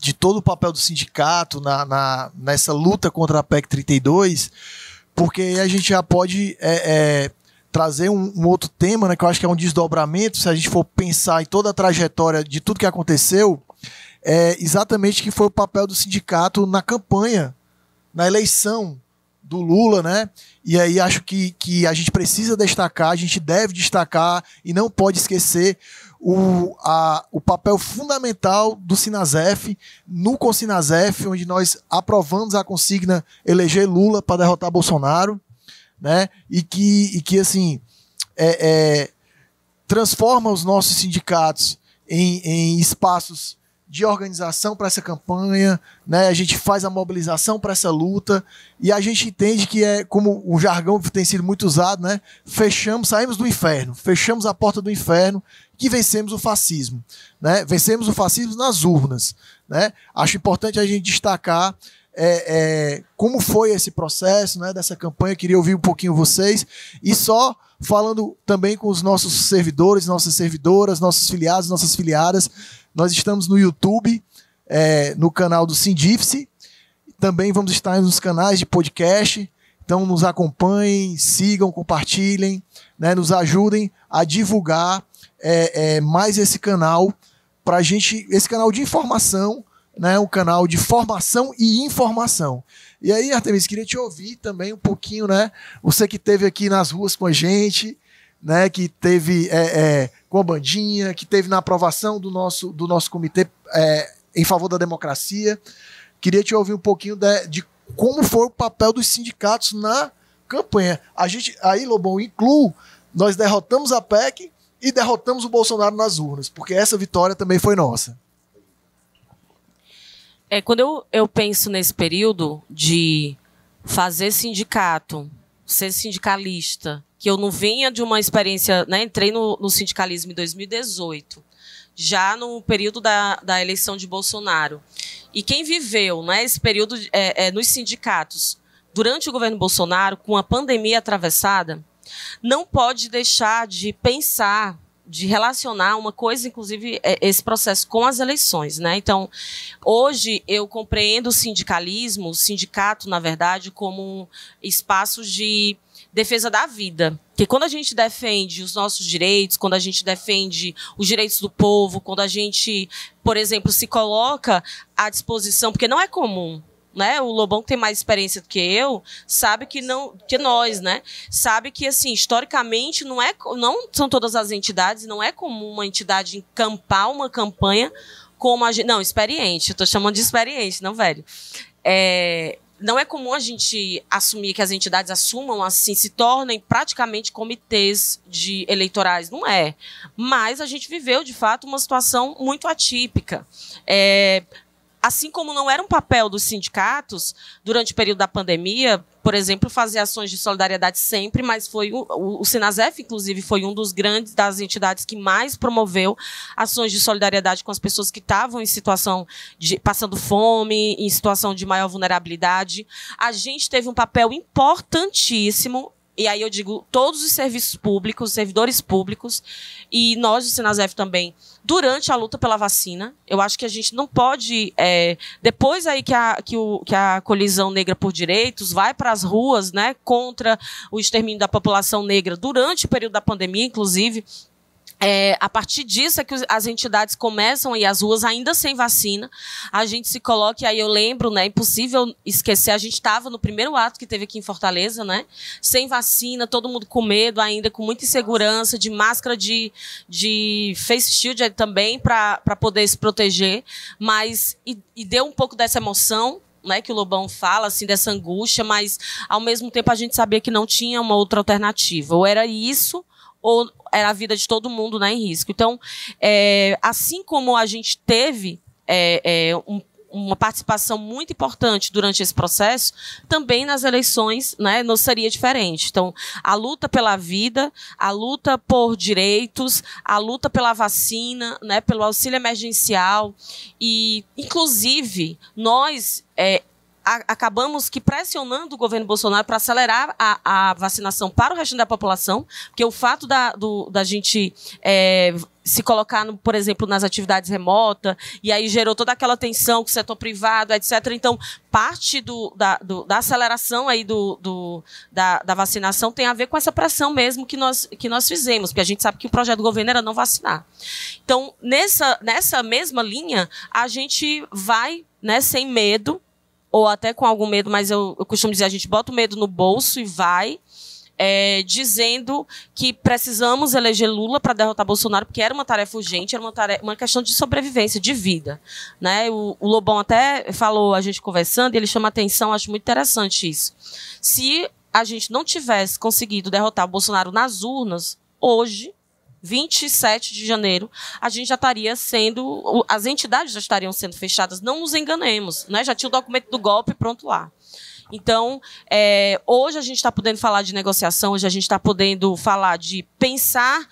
de todo o papel do sindicato nessa luta contra a PEC 32, porque aí a gente já pode trazer um outro tema, né, que eu acho que é um desdobramento, se a gente for pensar em toda a trajetória de tudo que aconteceu, exatamente que foi o papel do sindicato na campanha, na eleição do Lula, né? E aí acho que a gente precisa destacar, a gente deve destacar e não pode esquecer o papel fundamental do Sinasef, no Consinasef, onde nós aprovamos a consigna eleger Lula para derrotar Bolsonaro, né? E que assim, transforma os nossos sindicatos em espaços de organização para essa campanha, né? A gente faz a mobilização para essa luta e a gente entende que como o jargão que tem sido muito usado, né? Saímos do inferno, fechamos a porta do inferno, que vencemos o fascismo, né? Vencemos o fascismo nas urnas, né? Acho importante a gente destacar como foi esse processo, né, dessa campanha. Queria ouvir um pouquinho vocês e só falando também com os nossos servidores, nossas servidoras, nossos filiados, nossas filiadas. Nós estamos no YouTube, no canal do Sindifse. Também vamos estar nos canais de podcast. Então nos acompanhem, sigam, compartilhem, né, nos ajudem a divulgar mais esse canal para a gente, esse canal de informação, né, um canal de formação e informação. E aí, Artemis, queria te ouvir também um pouquinho, né? Você que esteve aqui nas ruas com a gente, né, que teve com a bandinha, que teve na aprovação do nosso comitê em favor da democracia. Queria te ouvir um pouquinho de como foi o papel dos sindicatos na campanha. A gente, aí, Lobão, nós derrotamos a PEC e derrotamos o Bolsonaro nas urnas, porque essa vitória também foi nossa. Quando eu penso nesse período de fazer sindicato, ser sindicalista, que eu não vinha de uma experiência, né, entrei no sindicalismo em 2018, já no período da eleição de Bolsonaro. E quem viveu, né, esse período nos sindicatos durante o governo Bolsonaro, com a pandemia atravessada, não pode deixar de pensar, de relacionar uma coisa, inclusive, esse processo com as eleições, né? Então, hoje eu compreendo o sindicalismo, o sindicato, na verdade, como espaços de defesa da vida. Porque quando a gente defende os nossos direitos, quando a gente defende os direitos do povo, quando a gente, por exemplo, se coloca à disposição, porque não é comum, né? O Lobão, que tem mais experiência do que eu, sabe que nós, né? Sabe que, assim, historicamente, não são todas as entidades, não é comum uma entidade encampar uma campanha como a gente. Não, experiente, eu estou chamando de experiente, não velho. Não é comum a gente assumir que as entidades assumam, assim, se tornem praticamente comitês eleitorais. Não é. Mas a gente viveu, de fato, uma situação muito atípica. Assim como não era um papel dos sindicatos, durante o período da pandemia, por exemplo, fazer ações de solidariedade sempre, mas foi o Sinasef, inclusive, foi um das entidades que mais promoveu ações de solidariedade com as pessoas que estavam em situação passando fome, em situação de maior vulnerabilidade. A gente teve um papel importantíssimo, e aí eu digo todos os serviços públicos, servidores públicos, e nós do Sinasef também, durante a luta pela vacina. Eu acho que a gente não pode, depois aí que a Colisão Negra por Direitos vai para as ruas, né, contra o extermínio da população negra, durante o período da pandemia, inclusive, a partir disso é que as entidades começam a ir às ruas ainda sem vacina. A gente se coloca, e aí eu lembro, né, impossível esquecer, a gente estava no primeiro ato que teve aqui em Fortaleza, né, sem vacina, todo mundo com medo ainda, com muita insegurança, de máscara de face shield também para poder se proteger, mas e deu um pouco dessa emoção, né, que o Lobão fala, assim, dessa angústia, mas ao mesmo tempo a gente sabia que não tinha uma outra alternativa, ou era isso, ou era a vida de todo mundo, né, em risco. Então, assim como a gente teve uma participação muito importante durante esse processo, também nas eleições, né, não seria diferente. Então, a luta pela vida, a luta por direitos, a luta pela vacina, né, pelo auxílio emergencial, e, inclusive, nós acabamos que pressionando o governo Bolsonaro para acelerar a vacinação para o restante da população, porque o fato da gente se colocar, por exemplo, nas atividades remotas, e aí gerou toda aquela tensão com o setor privado, etc. Então, parte da aceleração aí da vacinação tem a ver com essa pressão mesmo que nós fizemos, porque a gente sabe que o projeto do governo era não vacinar. Então, nessa mesma linha, a gente vai, né, sem medo, ou até com algum medo, mas eu costumo dizer, a gente bota o medo no bolso e vai, dizendo que precisamos eleger Lula para derrotar Bolsonaro, porque era uma tarefa urgente, era uma questão de sobrevivência, de vida. Né? O Lobão até falou, a gente conversando, e ele chama atenção, acho muito interessante isso. Se a gente não tivesse conseguido derrotar o Bolsonaro nas urnas, hoje, 27 de janeiro, a gente já estaria sendo, as entidades já estariam sendo fechadas, não nos enganemos, né? Já tinha o documento do golpe pronto lá. Então, hoje a gente está podendo falar de negociação, hoje a gente está podendo falar de pensar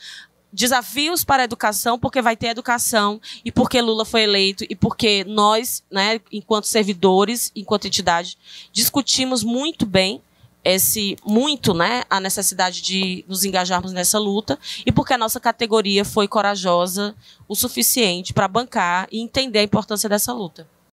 desafios para a educação, porque vai ter educação, e porque Lula foi eleito, e porque nós, né, enquanto servidores, enquanto entidade, discutimos muito bem né, a necessidade de nos engajarmos nessa luta, e porque a nossa categoria foi corajosa o suficiente para bancar e entender a importância dessa luta.